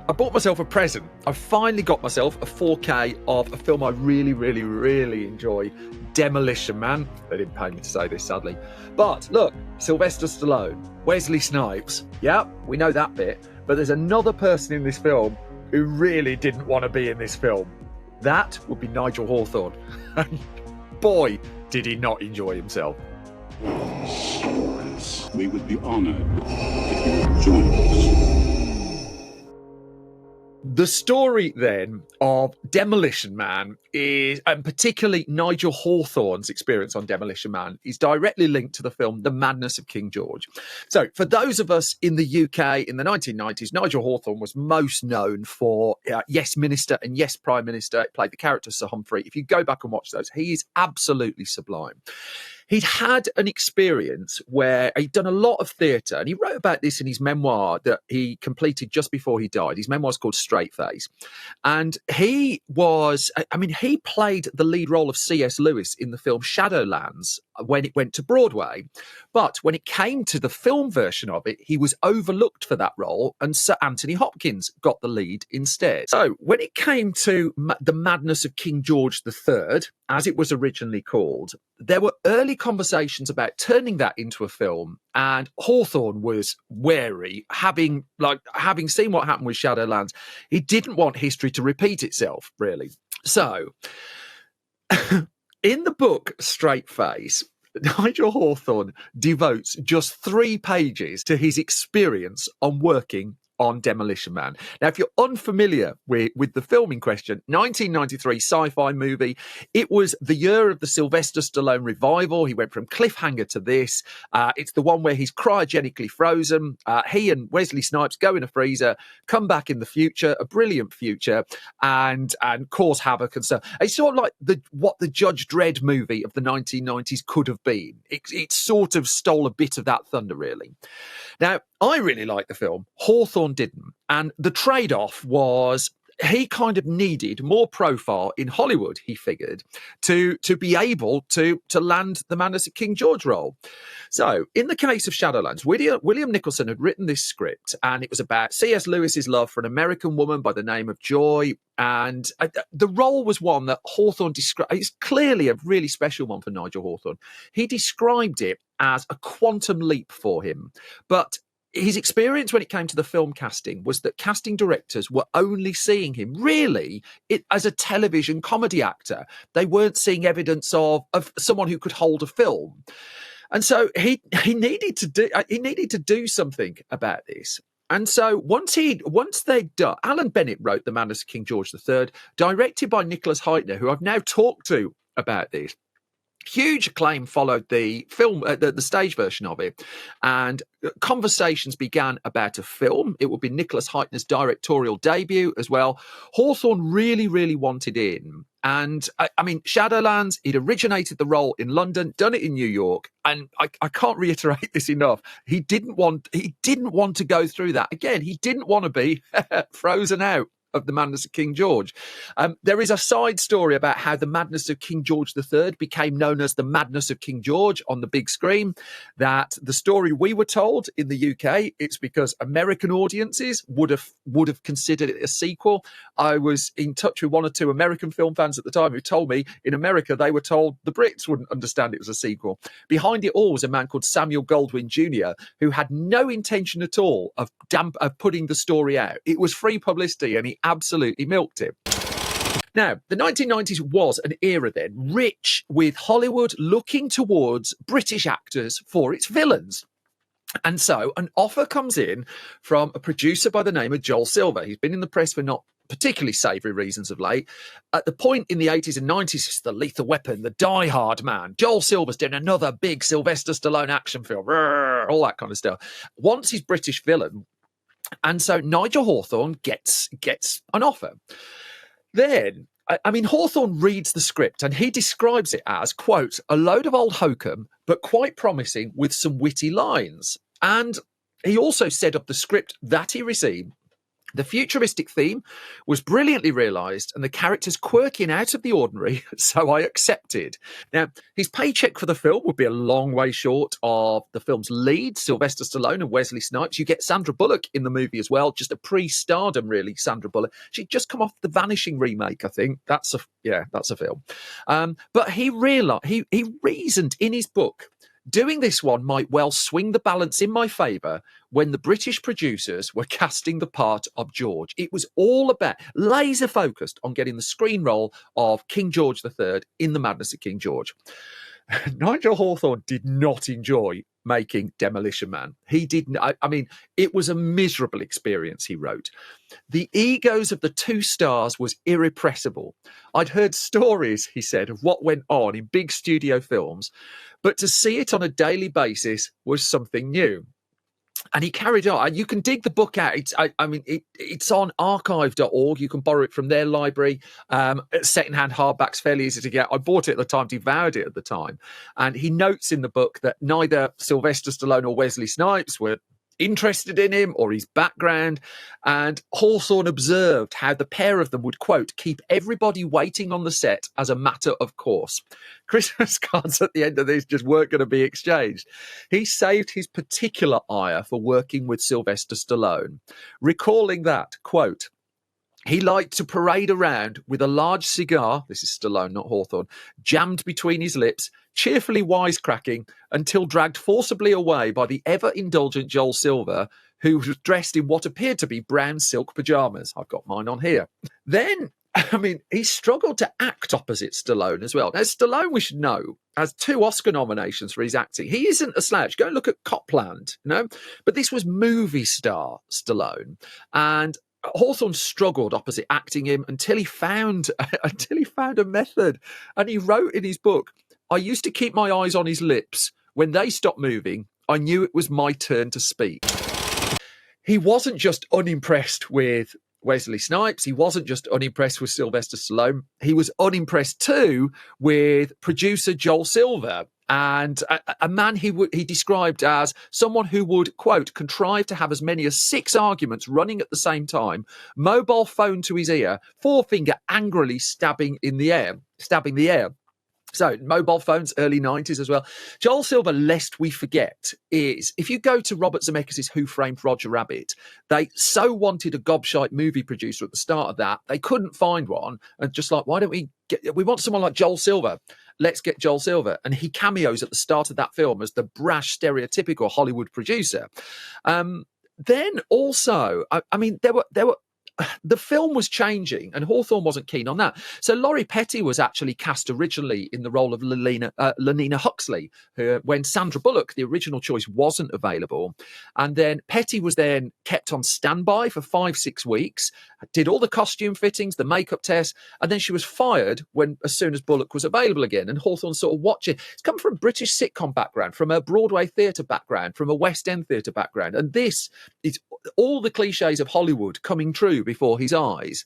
I bought myself a present. I finally got myself a 4K of a film I really, really, really enjoy, Demolition Man. They didn't pay me to say this, sadly. But look, Sylvester Stallone, Wesley Snipes. Yeah, we know that bit. But there's another person in this film who really didn't want to be in this film. That would be Nigel Hawthorne. And boy, did he not enjoy himself. Stories. We would be honored if you would join us. The story, then, of Demolition Man is, and particularly Nigel Hawthorne's experience on Demolition Man, is directly linked to the film The Madness of King George. So, for those of us in the UK in the 1990s, Nigel Hawthorne was most known for Yes Minister and Yes Prime Minister. He played the character Sir Humphrey. If you go back and watch those, he is absolutely sublime. He'd had an experience where he'd done a lot of theatre, and he wrote about this in his memoir that he completed just before he died. His memoir is called Straight Face. And he played the lead role of C.S. Lewis in the film Shadowlands when it went to Broadway. But when it came to the film version of it, he was overlooked for that role, and Sir Anthony Hopkins got the lead instead. So when it came to The Madness of King George III, as it was originally called, there were early conversations about turning that into a film, and Hawthorne was wary, having seen what happened with Shadowlands. He didn't want history to repeat itself, really. So, in the book Straight Face, Nigel Hawthorne devotes just 3 pages to his experience on working on Demolition Man. Now, if you're unfamiliar with the film in question, 1993 sci-fi movie, it was the year of the Sylvester Stallone revival. He went from cliffhanger to this. It's the one where he's cryogenically frozen. He and Wesley Snipes go in a freezer, come back in the future, a brilliant future, and cause havoc and stuff. It's sort of like what the Judge Dredd movie of the 1990s could have been. It sort of stole a bit of that thunder, really. Now, I really like the film. Hawthorne didn't. And the trade-off was he kind of needed more profile in Hollywood, he figured, to be able to land the Madness of King George role. So, in the case of Shadowlands, William Nicholson had written this script, and it was about C.S. Lewis's love for an American woman by the name of Joy. And the role was one that Hawthorne described. It's clearly a really special one for Nigel Hawthorne. He described it as a quantum leap for him. But his experience when it came to the film casting was that casting directors were only seeing him really as a television comedy actor. They weren't seeing evidence of someone who could hold a film. And so he needed to do something about this. And so once they'd done, Alan Bennett wrote The Madness of King George III, directed by Nicholas Heitner, who I've now talked to about this. Huge acclaim followed the film, the stage version of it, and conversations began about a film. It would be Nicholas Heitner's directorial debut as well. Hawthorne really, really wanted in. And I mean, Shadowlands, he'd originated the role in London, done it in New York, and I can't reiterate this enough. He didn't want to go through that again. He didn't want to be frozen out of The Madness of King George. There is a side story about how The Madness of King George III became known as The Madness of King George on the big screen. That the story we were told in the UK, it's because American audiences would have considered it a sequel. I was in touch with 1 or 2 American film fans at the time who told me in America they were told the Brits wouldn't understand it was a sequel. Behind it all was a man called Samuel Goldwyn Jr., who had no intention at all of putting the story out. It was free publicity, and he absolutely milked it. Now, the 1990s was an era then rich with Hollywood looking towards British actors for its villains. And so an offer comes in from a producer by the name of Joel Silver. He's been in the press for not particularly savoury reasons of late. At the point in the 80s and 90s, it's the Lethal Weapon, the Die Hard man. Joel Silver's doing another big Sylvester Stallone action film, all that kind of stuff. Wants his British villain. And so Nigel Hawthorne gets an offer. Then, I mean, Hawthorne reads the script and he describes it as, quote, a load of old hokum, but quite promising with some witty lines. And he also said of the script that he received, The futuristic theme was brilliantly realised and the characters quirky and out of the ordinary, so I accepted. Now, his paycheck for the film would be a long way short of the film's lead, Sylvester Stallone and Wesley Snipes. You get Sandra Bullock in the movie as well, just a pre-stardom, really, Sandra Bullock. She'd just come off the Vanishing remake, I think. That's a film. But he reasoned in his book, doing this one might well swing the balance in my favour when the British producers were casting the part of George. It was all about laser focused on getting the screen role of King George III in The Madness of King George. Nigel Hawthorne did not enjoy making Demolition Man. He didn't. I mean, it was a miserable experience, he wrote. The egos of the two stars was irrepressible. I'd heard stories, he said, of what went on in big studio films, but to see it on a daily basis was something new. And he carried on. And you can dig the book out. It's on archive.org. You can borrow it from their library. Secondhand hardbacks, fairly easy to get. I bought it at the time, devoured it at the time. And he notes in the book that neither Sylvester Stallone or Wesley Snipes were interested in him or his background. And Hawthorne observed how the pair of them would, quote, keep everybody waiting on the set as a matter of course. Christmas cards at the end of this just weren't going to be exchanged. He saved his particular ire for working with Sylvester Stallone, recalling that, quote, he liked to parade around with a large cigar, this is Stallone, not Hawthorne, jammed between his lips, cheerfully wisecracking until dragged forcibly away by the ever-indulgent Joel Silver, who was dressed in what appeared to be brown silk pyjamas. I've got mine on here. Then, he struggled to act opposite Stallone as well. Now, Stallone, we should know, has 2 Oscar nominations for his acting. He isn't a slouch. Go and look at Copland, But this was movie star Stallone. And Hawthorne struggled opposite acting him until he found a method. And he wrote in his book, I used to keep my eyes on his lips. When they stopped moving, I knew it was my turn to speak. He wasn't just unimpressed with Wesley Snipes. He wasn't just unimpressed with Sylvester Stallone. He was unimpressed too with producer Joel Silver, and a man he described as someone who would, quote, contrive to have as many as 6 arguments running at the same time, mobile phone to his ear, forefinger angrily stabbing the air. So mobile phones, early 90s as well. Joel Silver, lest we forget, is, if you go to Robert Zemeckis' Who Framed Roger Rabbit, they so wanted a gobshite movie producer at the start of that, they couldn't find one. And just like, why don't we want someone like Joel Silver. Let's get Joel Silver. And he cameos at the start of that film as the brash, stereotypical Hollywood producer. Then also, there were the film was changing and Hawthorne wasn't keen on that. So Laurie Petty was actually cast originally in the role of Lenina Huxley, when Sandra Bullock, the original choice, wasn't available. And then Petty was then kept on standby for 5-6 weeks, did all the costume fittings, the makeup tests, and then she was fired as soon as Bullock was available again. And Hawthorne sort of watched it. It's come from a British sitcom background, from a Broadway theatre background, from a West End theatre background. And this is all the cliches of Hollywood coming true before his eyes.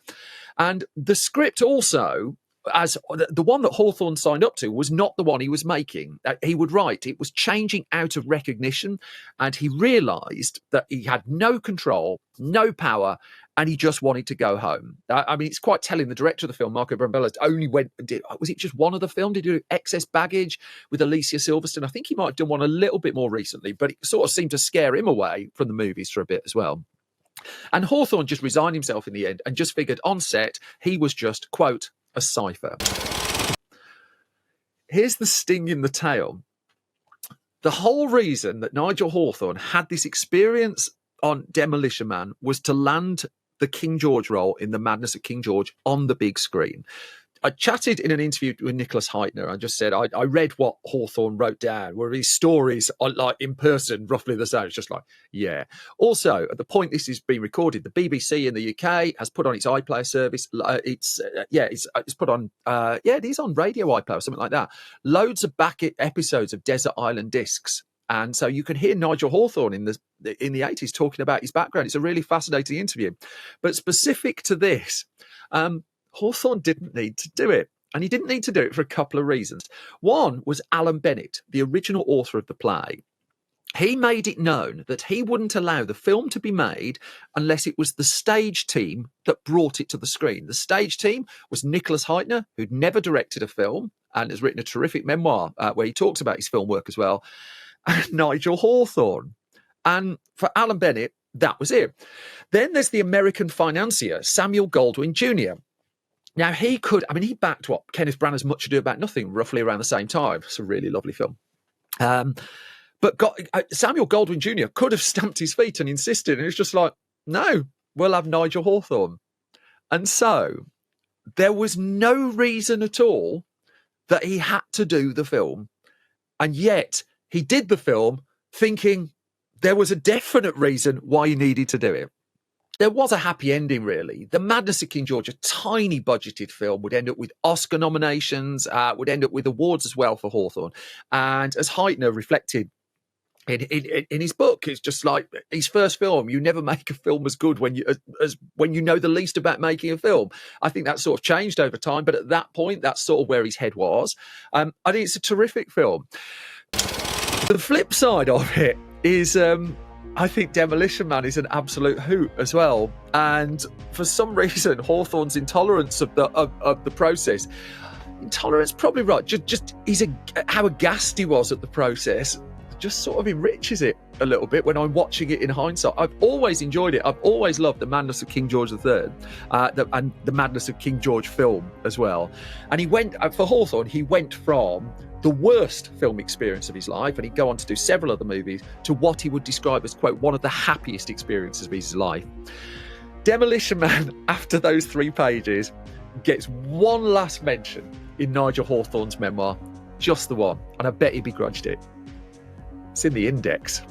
And the script also, as the one that Hawthorne signed up to, was not the one he was making. He would write, it was changing out of recognition, and he realised that he had no control, no power, and he just wanted to go home. It's quite telling. The director of the film, Marco Brambella, only was it just one of the film? Did he do Excess Baggage with Alicia Silverstone? I think he might have done one a little bit more recently, but it sort of seemed to scare him away from the movies for a bit as well. And Hawthorne just resigned himself in the end and just figured on set he was just, quote, a cipher. Here's the sting in the tail. The whole reason that Nigel Hawthorne had this experience on Demolition Man was to land the King George role in The Madness of King George on the big screen. I chatted in an interview with Nicholas Heitner. I just said, I read what Hawthorne wrote down, where his stories are like in person, roughly the same. It's just like, yeah. Also, at the point this is being recorded, the BBC in the UK has put on its iPlayer service. It's put on, it is on Radio iPlayer or something like that. Loads of back episodes of Desert Island Discs. And so you can hear Nigel Hawthorne in the 80s talking about his background. It's a really fascinating interview. But specific to this, Hawthorne didn't need to do it. And he didn't need to do it for a couple of reasons. One was Alan Bennett, the original author of the play, he made it known that he wouldn't allow the film to be made unless it was the stage team that brought it to the screen. The stage team was Nicholas Heitner, who'd never directed a film and has written a terrific memoir where he talks about his film work as well, and Nigel Hawthorne. And for Alan Bennett, that was it. Then there's the American financier, Samuel Goldwyn Jr. Now, he backed what? Kenneth Branagh's Much Ado About Nothing, roughly around the same time. It's a really lovely film. But Samuel Goldwyn Jr. could have stamped his feet and insisted, and it's just like, no, we'll have Nigel Hawthorne. And so there was no reason at all that he had to do the film. And yet he did the film thinking there was a definite reason why he needed to do it. There was a happy ending, really. The Madness of King George, a tiny budgeted film, would end up with Oscar nominations, would end up with awards as well for Hawthorne. And as Heitner reflected in his book, it's just like his first film. You never make a film as good when you know the least about making a film. I think that sort of changed over time, but at that point, that's sort of where his head was. I think it's a terrific film. The flip side of it is, I think Demolition Man is an absolute hoot as well. And for some reason, Hawthorne's intolerance of the process, intolerance probably right. Just how aghast he was at the process, just sort of enriches it a little bit when I'm watching it in hindsight. I've always enjoyed it. I've always loved The Madness of King George III and the Madness of King George film as well. And he went, for Hawthorne, he went from the worst film experience of his life, and he'd go on to do several other movies, to what he would describe as, quote, one of the happiest experiences of his life. Demolition Man, after those 3 pages, gets one last mention in Nigel Hawthorne's memoir, just the one, and I bet he begrudged it. It's in the index.